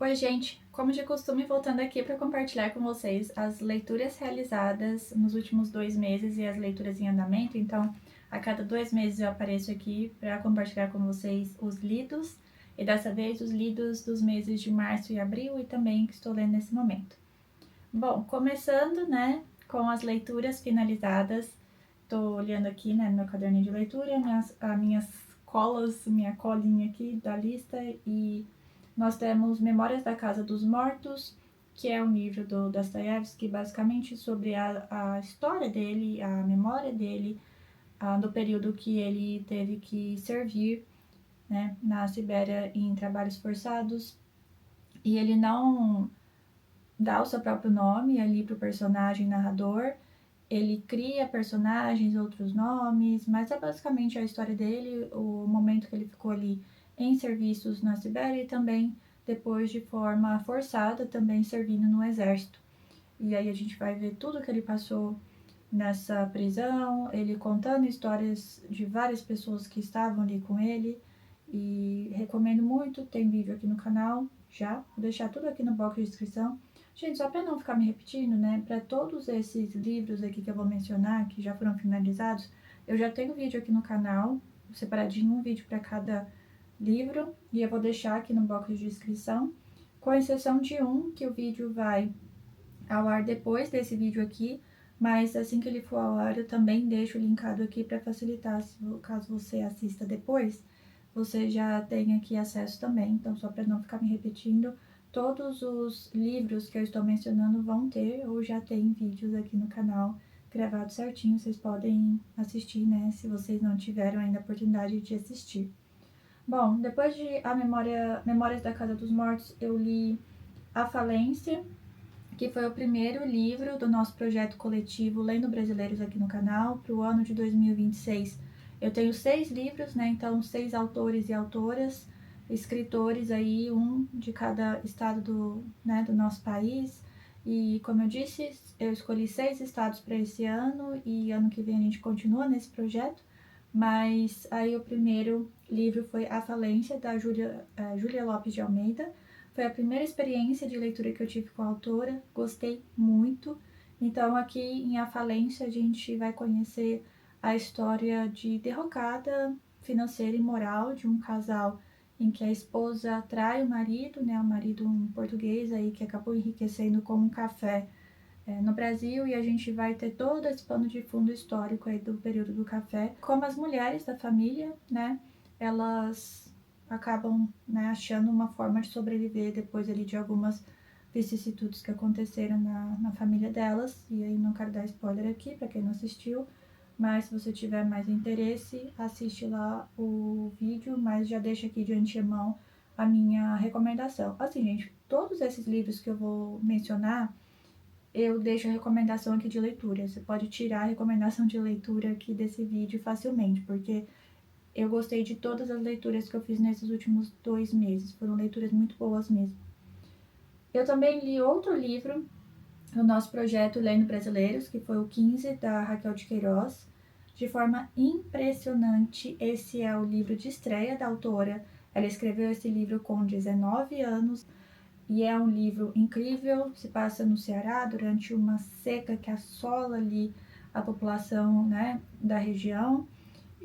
Oi, gente! Como de costume, voltando aqui para compartilhar com vocês as leituras realizadas nos últimos 2 meses e as leituras em andamento. Então, a cada 2 meses eu apareço aqui para compartilhar com vocês os lidos, e dessa vez os lidos dos meses de março e abril e também que estou lendo nesse momento. Bom, começando, né, com as leituras finalizadas. Estou olhando aqui, né, no meu caderninho de leitura, minhas colas, minha colinha aqui da lista, e nós temos Memórias da Casa dos Mortos, que é um livro do Dostoiévski, basicamente sobre a história dele, a memória dele, do período que ele teve que servir, né, na Sibéria em trabalhos forçados. E ele não dá o seu próprio nome ali para o personagem narrador, ele cria personagens, outros nomes, mas é basicamente a história dele, o momento que ele ficou ali em serviços na Sibéria e também depois de forma forçada também servindo no exército. E aí a gente vai ver tudo que ele passou nessa prisão, ele contando histórias de várias pessoas que estavam ali com ele, e recomendo muito, tem vídeo aqui no canal já, vou deixar tudo aqui no box de descrição. Gente, só para não ficar me repetindo, né, para todos esses livros aqui que eu vou mencionar, que já foram finalizados, eu já tenho vídeo aqui no canal, separadinho, um vídeo para cada livro, e eu vou deixar aqui no box de descrição, com exceção de um, que o vídeo vai ao ar depois desse vídeo aqui, mas assim que ele for ao ar eu também deixo linkado aqui para facilitar, caso você assista depois, você já tem aqui acesso também. Então, só para não ficar me repetindo, todos os livros que eu estou mencionando vão ter ou já tem vídeos aqui no canal gravados certinho, vocês podem assistir, né, se vocês não tiveram ainda a oportunidade de assistir. Bom, depois de Memórias da Casa dos Mortos, eu li A Falência, que foi o primeiro livro do nosso projeto coletivo Lendo Brasileiros aqui no canal, para o ano de 2026. Eu tenho 6 livros, né, então 6 autores e autoras, escritores aí, um de cada estado do nosso país. E como eu disse, eu escolhi 6 estados para esse ano, e ano que vem a gente continua nesse projeto. Mas aí o primeiro livro foi A Falência, da Júlia Lopes de Almeida. Foi a primeira experiência de leitura que eu tive com a autora, gostei muito. Então, aqui em A Falência, a gente vai conhecer a história de derrocada financeira e moral de um casal em que a esposa trai o marido, né, o marido um português aí que acabou enriquecendo com um café no Brasil, e a gente vai ter todo esse pano de fundo histórico aí do período do café, como as mulheres da família, né, elas acabam, né, achando uma forma de sobreviver depois ali de algumas vicissitudes que aconteceram na família delas. E aí não quero dar spoiler aqui para quem não assistiu, mas se você tiver mais interesse, assiste lá o vídeo, mas já deixa aqui de antemão a minha recomendação. Assim, gente, todos esses livros que eu vou mencionar, eu deixo a recomendação aqui de leitura. Você pode tirar a recomendação de leitura aqui desse vídeo facilmente, porque eu gostei de todas as leituras que eu fiz nesses últimos 2 meses. Foram leituras muito boas mesmo. Eu também li outro livro no nosso projeto Lendo Brasileiros, que foi o 15, da Raquel de Queiroz. De forma impressionante, esse é o livro de estreia da autora. Ela escreveu esse livro com 19 anos e é um livro incrível. Se passa no Ceará durante uma seca que assola ali a população, né, da região,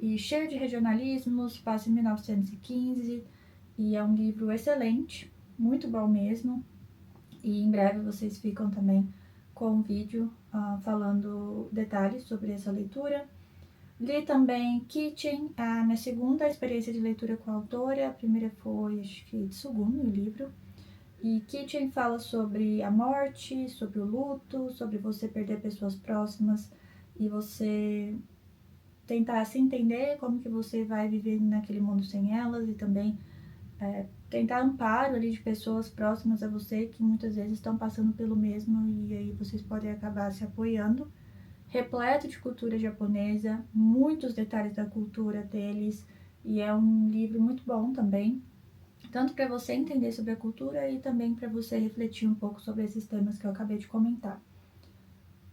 e cheio de regionalismos, passa em 1915, e é um livro excelente, muito bom mesmo, e em breve vocês ficam também com um vídeo falando detalhes sobre essa leitura. Li também Kitchen, a minha segunda experiência de leitura com a autora. A primeira foi, acho que, Tsugumi, o livro. E Kitchen fala sobre a morte, sobre o luto, sobre você perder pessoas próximas e você tentar se entender como que você vai viver naquele mundo sem elas, e também tentar amparo ali de pessoas próximas a você que muitas vezes estão passando pelo mesmo, e aí vocês podem acabar se apoiando. Repleto de cultura japonesa, muitos detalhes da cultura deles, e é um livro muito bom também, tanto para você entender sobre a cultura e também para você refletir um pouco sobre esses temas que eu acabei de comentar.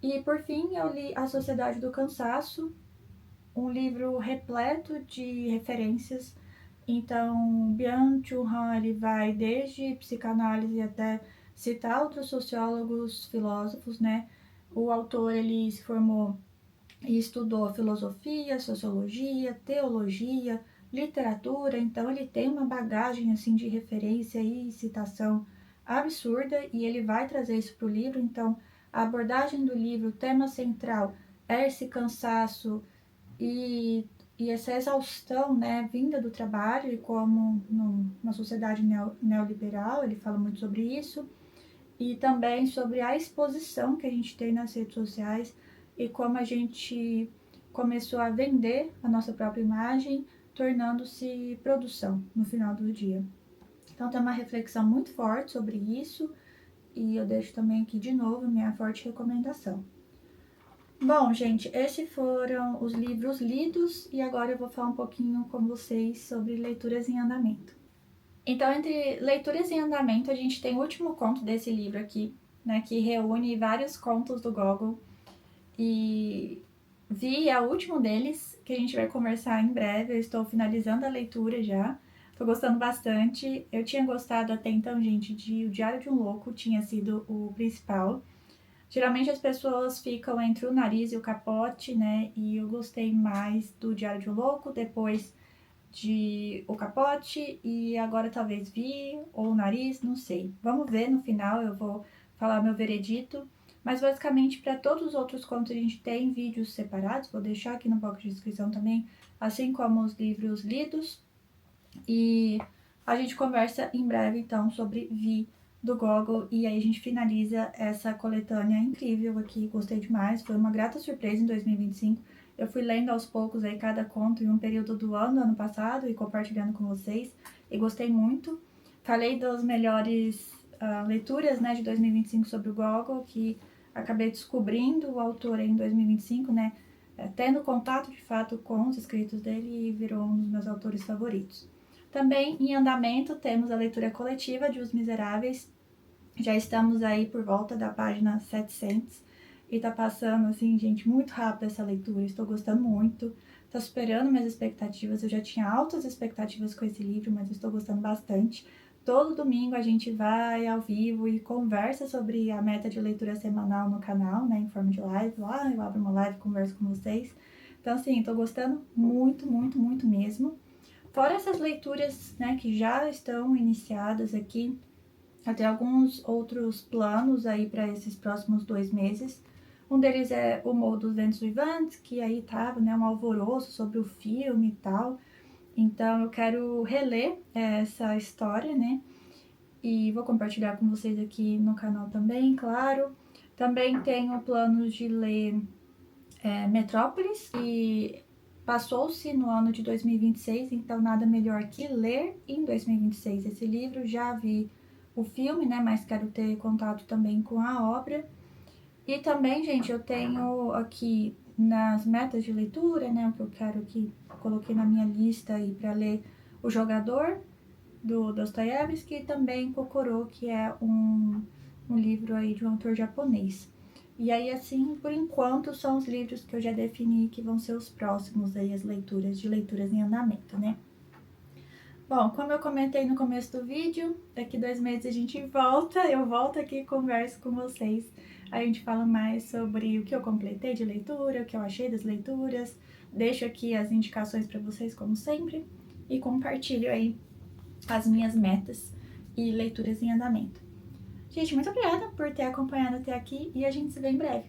E por fim, eu li A Sociedade do Cansaço, um livro repleto de referências Então, Byung-Chul Han, ele vai desde psicanálise até citar outros sociólogos, filósofos, né? O autor, ele se formou e estudou filosofia, sociologia, teologia, literatura, então ele tem uma bagagem assim de referência e citação absurda e ele vai trazer isso para o livro. Então, a abordagem do livro, o tema central é esse cansaço e, e essa exaustão, né, vinda do trabalho e como numa sociedade neoliberal, ele fala muito sobre isso e também sobre a exposição que a gente tem nas redes sociais e como a gente começou a vender a nossa própria imagem, tornando-se produção no final do dia. Então tem uma reflexão muito forte sobre isso e eu deixo também aqui de novo minha forte recomendação. Bom, gente, esses foram os livros lidos e agora eu vou falar um pouquinho com vocês sobre leituras em andamento. Então, entre leituras em andamento, a gente tem o último conto desse livro aqui, né, que reúne vários contos do Gogol. E Vi é o último deles, que a gente vai conversar em breve. Eu estou finalizando a leitura já. Tô gostando bastante. Eu tinha gostado até então, gente, de O Diário de um Louco, tinha sido o principal. Geralmente as pessoas ficam entre o nariz e o capote, né? E eu gostei mais do Diário de um Louco, depois de O Capote e agora talvez Vi ou o Nariz, não sei. Vamos ver no final, eu vou falar meu veredito. Mas basicamente para todos os outros contos a gente tem vídeos separados, vou deixar aqui no box de descrição também, assim como os livros lidos. E a gente conversa em breve então sobre Vi do Gogol e aí a gente finaliza essa coletânea incrível aqui, gostei demais, foi uma grata surpresa em 2025. Eu fui lendo aos poucos aí cada conto em um período do ano passado, e compartilhando com vocês, e gostei muito. Falei das melhores leituras, né, de 2025 sobre o Gogol, que acabei descobrindo o autor aí em 2025, né, tendo contato de fato com os escritos dele e virou um dos meus autores favoritos. Também em andamento temos a leitura coletiva de Os Miseráveis. Já estamos aí por volta da página 700 e tá passando assim, gente, muito rápido essa leitura. Estou gostando muito, tá superando minhas expectativas. Eu já tinha altas expectativas com esse livro, mas estou gostando bastante. Todo domingo a gente vai ao vivo e conversa sobre a meta de leitura semanal no canal, né, em forma de live. Lá eu abro uma live e converso com vocês. Então, assim, tô gostando muito, muito, muito mesmo. Fora essas leituras, né, que já estão iniciadas aqui, até alguns outros planos aí para esses próximos 2 meses. Um deles é O Morro dos Ventos Vivantes, que aí tava, né, um alvoroço sobre o filme e tal. Então eu quero reler essa história, né, e vou compartilhar com vocês aqui no canal também, claro. Também tenho planos de ler Metrópolis, e passou-se no ano de 2026, então nada melhor que ler em 2026 esse livro. Já vi o filme, né, mas quero ter contato também com a obra. E também, gente, eu tenho aqui nas metas de leitura, né, o que eu quero aqui, coloquei na minha lista aí para ler O Jogador, do Dostoiévski, e também Kokoro, que é um livro aí de um autor japonês. E aí, assim, por enquanto, são os livros que eu já defini que vão ser os próximos aí, as leituras em andamento, né? Bom, como eu comentei no começo do vídeo, daqui 2 meses a gente volta, eu volto aqui e converso com vocês. A gente fala mais sobre o que eu completei de leitura, o que eu achei das leituras, deixo aqui as indicações para vocês, como sempre, e compartilho aí as minhas metas e leituras em andamento. Gente, muito obrigada por ter acompanhado até aqui e a gente se vê em breve.